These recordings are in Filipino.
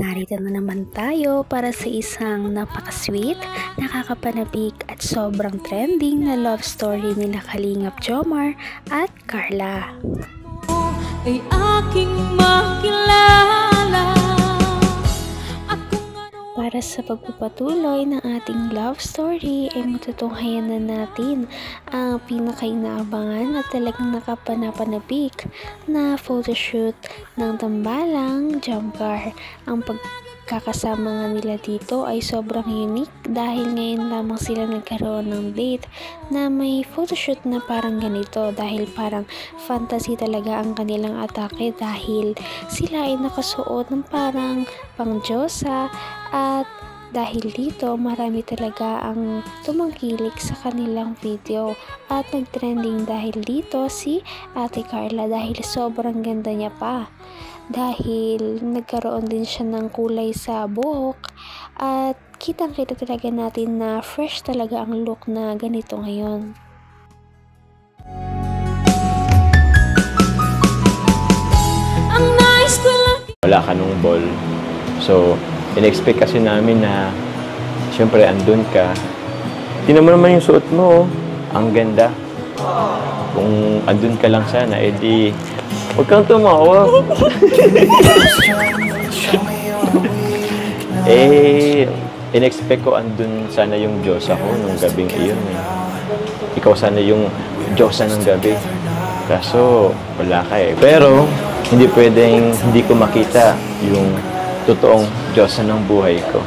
narito na naman tayo para sa isang napaka-sweet, nakakapanabik at sobrang trending na love story nila Kalingap Jomar at Carla. Ay aking makilala. Para sa pagpapatuloy ng ating love story ay matutunghayan na natin ang pinakainaabangan at talagang nakapanapanabik na photoshoot ng tambalang Jomcar. Ang pagkakasama nga nila dito ay sobrang unique dahil ngayon lamang sila nagkaroon ng date na may photoshoot na parang ganito, dahil parang fantasy talaga ang kanilang atake dahil sila ay nakasuot ng parang pangdiyosa. At dahil dito, marami talaga ang tumangkilik sa kanilang video at nagtrending dahil dito si Ate Carla dahil sobrang ganda niya pa. Dahil nagkaroon din siya ng kulay sa buhok at kitang-kita talaga natin na fresh talaga ang look na ganito ngayon. Wala ka nung ball. So, in-expect kasi namin na syempre andun ka. Tingnan mo naman yung suot mo, ang ganda. Kung andun ka lang sana, edi huwag kang tumawa. In-expect ko andun sana yung Diyosa ko nung gabing iyon. Ikaw sana yung Diyosa ng gabi. Kaso wala ka eh. Pero hindi pwedeng hindi ko makita yung totoong Diyosa ng buhay ko.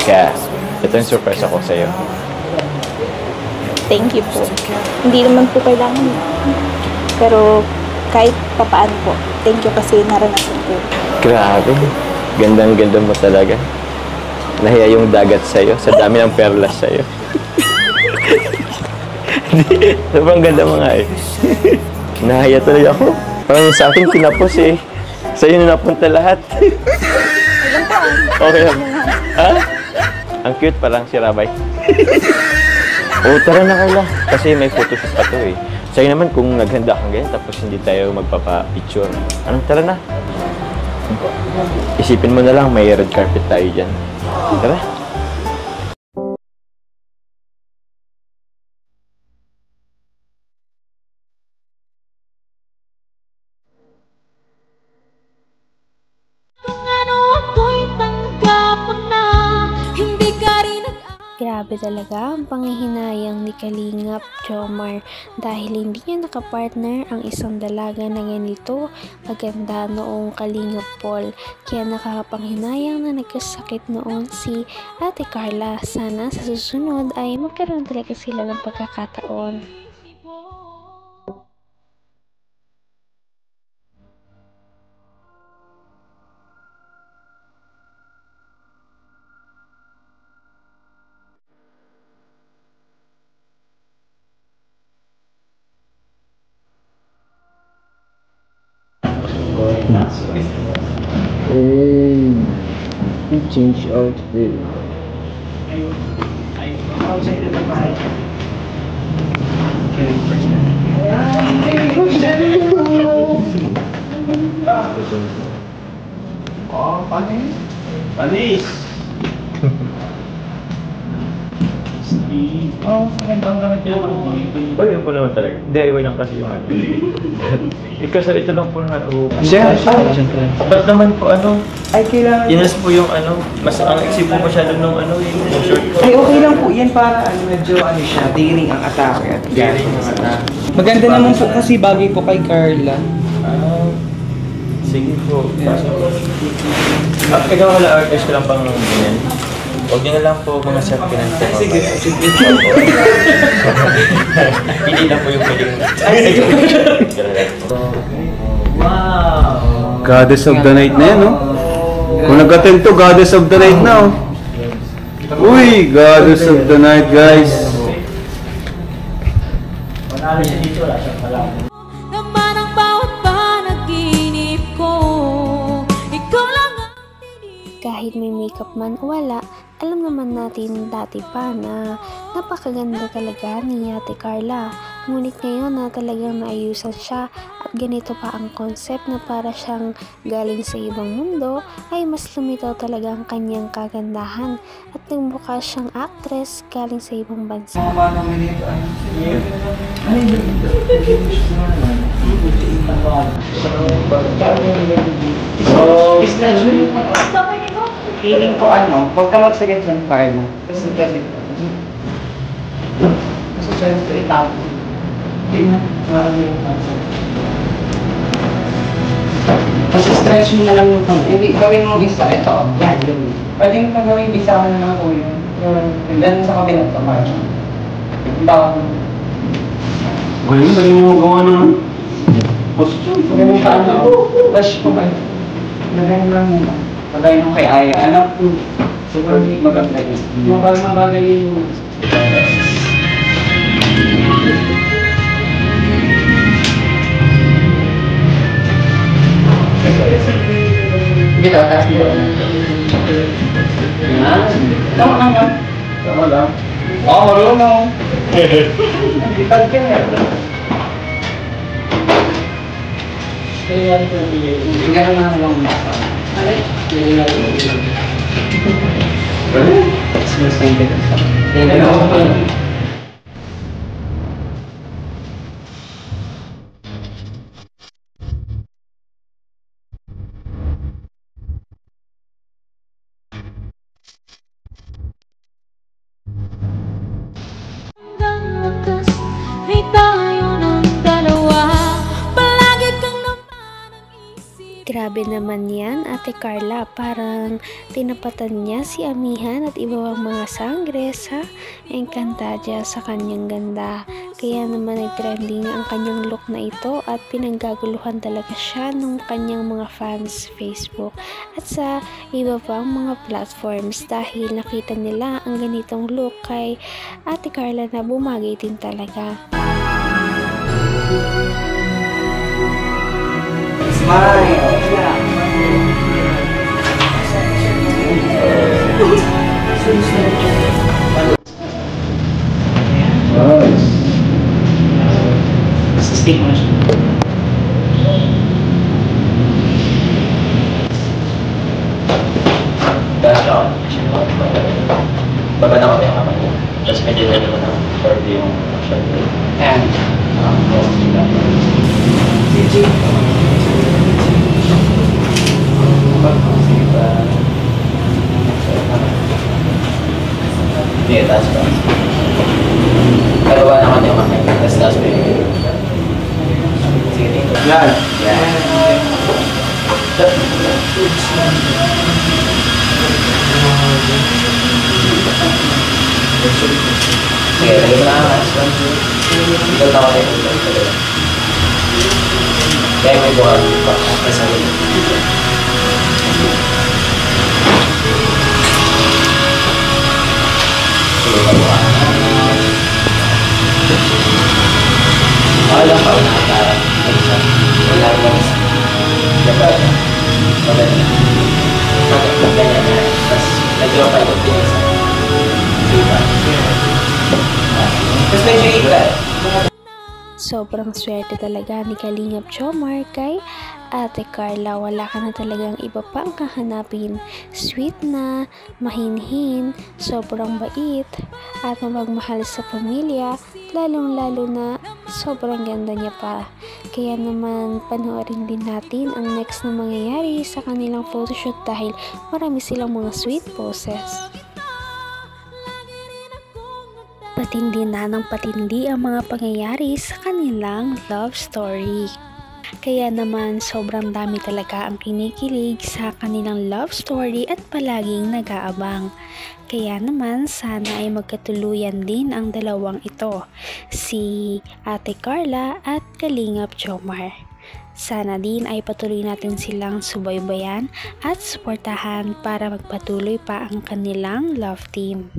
Kaya, ito yung surprise ako sa'yo. Thank you po. Hindi naman po kailangan. Pero, kahit papaan po. Thank you kasi naranasan ko. Grabe. Gandang-ganda mo talaga. Nahiya yung dagat sa'yo. Sa dami ng perlas sa'yo. Sobrang ganda mo nga eh. Nahiya tuloy ako. Parang sa akin kinapos eh. Sa'yo na napunta lahat. Okay lang. Ha? Ang cute, parang si Rabay. Oo, tara na Carla. Kasi may photoshoot pa to eh. Sa'yo naman kung naghanda kang ganyan tapos hindi tayo magpapa-picture. Anong tara na? Isipin mo na lang may red carpet tayo dyan. Tara. Grabe talaga ang panghihinayang ni Kalingap Jomar dahil hindi niya nakapartner ang isang dalaga na ganito kaganda noong Kalingap Paul. Kaya nakakapanghinayang na nagkasakit noon si Ate Carla. Sana sa susunod ay magkaroon talaga sila ng pagkakataon. We change outfit. Oh, panis. Panis. Oh, magandang damit niya. Oh, yun po naman talaga. DIY lang kasi yung ano. Kasi ito lang po na Siya? Ba't naman po ano? Ay, kailangan. Inas po yung ano, mas ang iksi po masyado nung ano, yung short ko. Ay, okay lang po. Yan para ano, medyo ano siya, daring ang atake. Daring ang atake. Maganda naman po kasi bagay po kay Carla. Sige po. Ikaw wala artist ko lang pang ganyan. Huwag niyo na lang po mga self-pinan po. Sige. Hindi lang po yung pwedeng... Wow! Goddess of the Night na yan, no? Kung nag-attend to, Goddess of the Night na, oh. Uy! Goddess of the Night, guys! Naman ang bawat panaginip ko. Ikaw lang ang Kahit may makeup man o wala, alam naman natin dati pa na napakaganda talaga ni Ate Carla. Ngunit ngayon na talagang naayusan siya at ganito pa ang concept na para siyang galing sa ibang mundo, ay mas lumitaw talaga ang kanyang kagandahan at nagmukha siyang actress galing sa ibang bansa. Feeling ko huwag ka magsagad sa kaya mo. Kasi syempre, itaw. Hindi na, kasi stretch mo na lang yung pang. Hindi, gawin mo isa. Ito, yan, gawin. Pwede mo pa gawin bisa ka na lang ako yun. Then sa kabinet ka pa. Baka. Galing mo gawa ng posture. Ganun ka Bash ko ba? Ganun lang yun. Pagay nung kay Aya. Super maganda yun. Mabagay yung... Dito, taas dito. Tama lang yan. Tama lang. Oo, marunong. Nagtitag ka na. Ganun lang lang. Alay? Ganun lang lang. Mas naintindihan. Hanggang wakas ay tayo ng dalawa. Palagi kang naman ang isip. Grabe naman yan, Ate Carla. Parang tinapatan niya si Amihan at iba pang mga sangres, ha? Encantadia sa kanyang ganda. Kaya naman nag-trending ang kanyang look na ito at pinanggaguluhan talaga siya ng kanyang mga fans sa Facebook at sa iba pang mga platforms dahil nakita nila ang ganitong look kay Ate Carla na bumagay din talaga. Smile. Stick mo na siya. Baba na kami ang kamay. Just medyo na naman ang curve yung shoulder. And, Sige, taas pa. Baba naman yung kamay. Tapos taas pa yung... Sige, dito. Yan. Sige, lagay mo na ang hands down. Dito na ako tayo. Kaya may buka. Kasi sige, mabuka. Wala pa una para wala lang isa. Dapat maganda. Maganda na. Tapos medyo palot din isa. Diba? Tapos medyo iba. Sobrang swerte talaga ni Kalingap Jomar kay Ate Carla. Wala ka na talagang iba pang kahanapin. Sweet na, mahinhin, sobrang bait, at mapagmahal sa pamilya, lalong-lalo na sobrang ganda niya pa. Kaya naman panoorin din natin ang next na mangyayari sa kanilang photoshoot dahil marami silang mga sweet poses. Patindi na ng patindi ang mga pangyayari sa kanilang love story. Kaya naman sobrang dami talaga ang kinikilig sa kanilang love story at palaging nag-aabang. Kaya naman sana ay magkatuluyan din ang dalawang ito, si Ate Carla at Kalingap Jomar. Sana din ay patuloy natin silang subaybayan at suportahan para magpatuloy pa ang kanilang love team.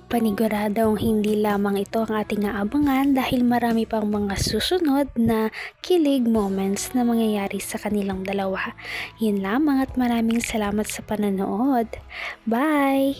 Paniguradong hindi lamang ito ang ating aabangan dahil marami pang mga susunod na kilig moments na mangyayari sa kanilang dalawa. Yun lamang at maraming salamat sa pananood. Bye!